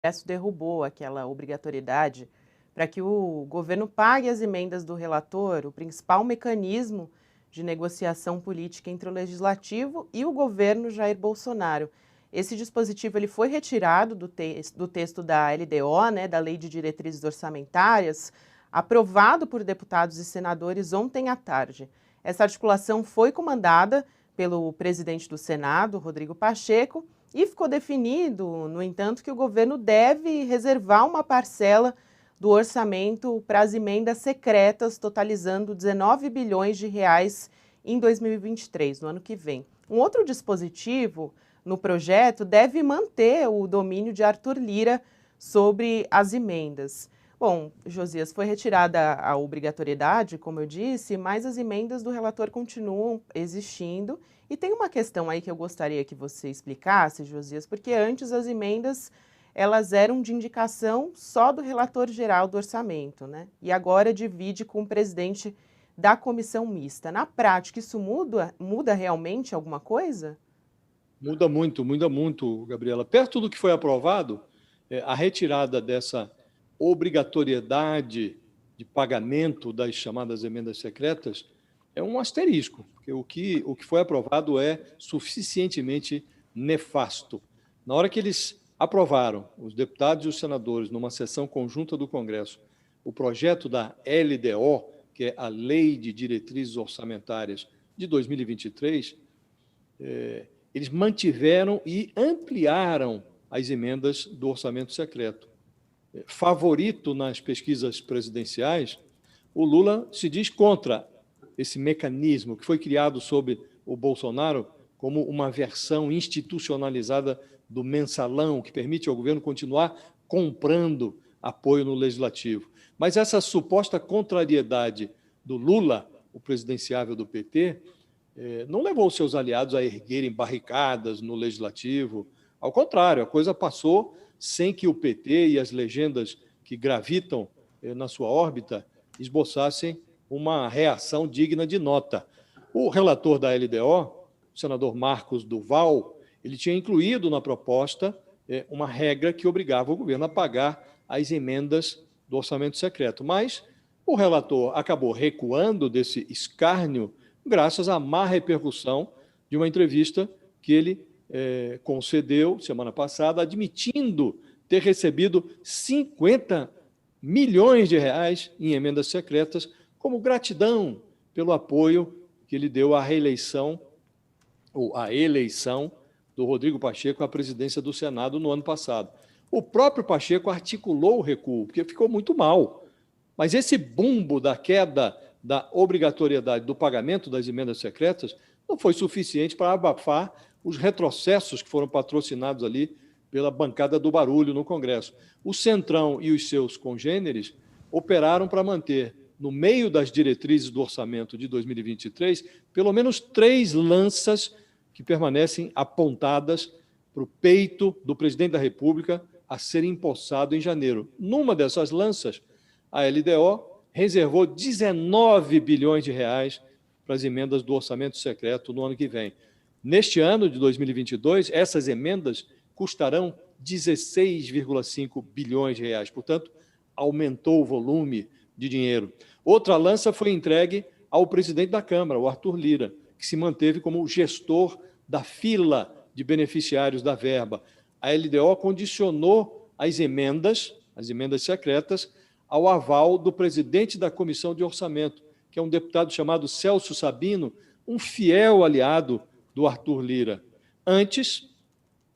Congresso derrubou aquela obrigatoriedade para que o governo pague as emendas do relator, o principal mecanismo de negociação política entre o Legislativo e o governo Jair Bolsonaro. Esse dispositivo ele foi retirado do texto da LDO, né, da Lei de Diretrizes Orçamentárias, aprovado por deputados e senadores ontem à tarde. Essa articulação foi comandada pelo presidente do Senado, Rodrigo Pacheco, e ficou definido, no entanto, que o governo deve reservar uma parcela do orçamento para as emendas secretas, totalizando 19 bilhões de reais em 2023, no ano que vem. Um outro dispositivo no projeto deve manter o domínio de Arthur Lira sobre as emendas. Bom, Josias, foi retirada a obrigatoriedade, como eu disse, mas as emendas do relator continuam existindo. E tem uma questão aí que eu gostaria que você explicasse, Josias, porque antes as emendas elas eram de indicação só do relator geral do orçamento, né? E agora divide com o presidente da comissão mista. Na prática, isso muda realmente alguma coisa? Muda muito, Gabriela. Perto do que foi aprovado, a retirada dessa obrigatoriedade de pagamento das chamadas emendas secretas é um asterisco, porque o que foi aprovado é suficientemente nefasto. Na hora que eles aprovaram, os deputados e os senadores, numa sessão conjunta do Congresso, o projeto da LDO, que é a Lei de Diretrizes Orçamentárias de 2023, eles mantiveram e ampliaram as emendas do orçamento secreto. Favorito nas pesquisas presidenciais, o Lula se diz contra esse mecanismo que foi criado sob o Bolsonaro como uma versão institucionalizada do mensalão, que permite ao governo continuar comprando apoio no legislativo. Mas essa suposta contrariedade do Lula, o presidenciável do PT, não levou seus aliados a erguerem barricadas no legislativo. Ao contrário, a coisa passou sem que o PT e as legendas que gravitam na sua órbita esboçassem uma reação digna de nota. O relator da LDO, o senador Marcos Duval, ele tinha incluído na proposta uma regra que obrigava o governo a pagar as emendas do orçamento secreto. Mas o relator acabou recuando desse escárnio graças à má repercussão de uma entrevista que ele concedeu semana passada, admitindo ter recebido 50 milhões de reais em emendas secretas como gratidão pelo apoio que ele deu à reeleição ou à eleição do Rodrigo Pacheco à presidência do Senado no ano passado. O próprio Pacheco articulou o recuo, porque ficou muito mal. Mas esse bumbo da queda da obrigatoriedade do pagamento das emendas secretas não foi suficiente para abafar os retrocessos que foram patrocinados ali pela bancada do barulho no Congresso. O Centrão e os seus congêneres operaram para manter, no meio das diretrizes do orçamento de 2023, pelo menos 3 lanças que permanecem apontadas para o peito do presidente da República a ser empossado em janeiro. Numa dessas lanças, a LDO reservou 19 bilhões de reais para as emendas do orçamento secreto no ano que vem. Neste ano de 2022, essas emendas custarão 16,5 bilhões de reais. Portanto, aumentou o volume de dinheiro. Outra lança foi entregue ao presidente da Câmara, o Arthur Lira, que se manteve como gestor da fila de beneficiários da verba. A LDO condicionou as emendas secretas, ao aval do presidente da Comissão de Orçamento, que é um deputado chamado Celso Sabino, um fiel aliado do Arthur Lira. Antes,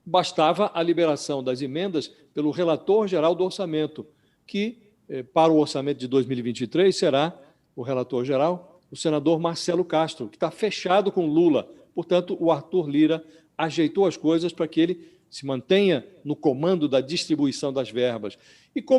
bastava a liberação das emendas pelo relator geral do orçamento, que, para o orçamento de 2023, será o relator geral, o senador Marcelo Castro, que está fechado com Lula. Portanto, o Arthur Lira ajeitou as coisas para que ele se mantenha no comando da distribuição das verbas. E com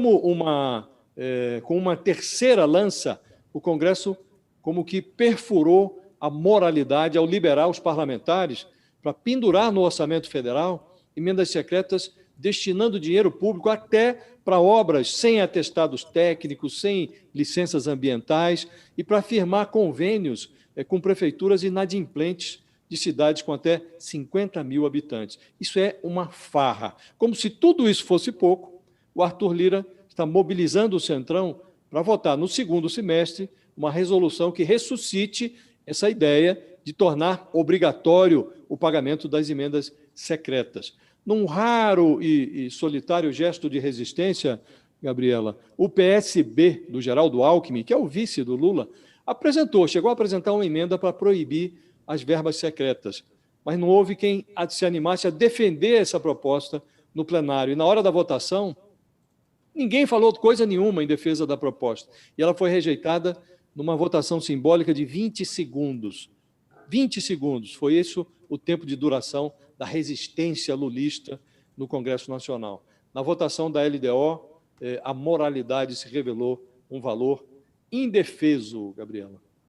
uma terceira lança, o Congresso como que perfurou a moralidade ao liberar os parlamentares para pendurar no orçamento federal emendas secretas destinando dinheiro público até para obras sem atestados técnicos, sem licenças ambientais e para firmar convênios com prefeituras inadimplentes de cidades com até 50 mil habitantes. Isso é uma farra. Como se tudo isso fosse pouco, o Arthur Lira está mobilizando o Centrão para votar no segundo semestre uma resolução que ressuscite essa ideia de tornar obrigatório o pagamento das emendas secretas. Num raro e solitário gesto de resistência, Gabriela, o PSB do Geraldo Alckmin, que é o vice do Lula, chegou a apresentar uma emenda para proibir as verbas secretas, mas não houve quem se animasse a defender essa proposta no plenário. E na hora da votação, ninguém falou coisa nenhuma em defesa da proposta. E ela foi rejeitada numa votação simbólica de 20 segundos. 20 segundos, foi isso o tempo de duração da resistência lulista no Congresso Nacional. Na votação da LDO, a moralidade se revelou um valor indefeso, Gabriela.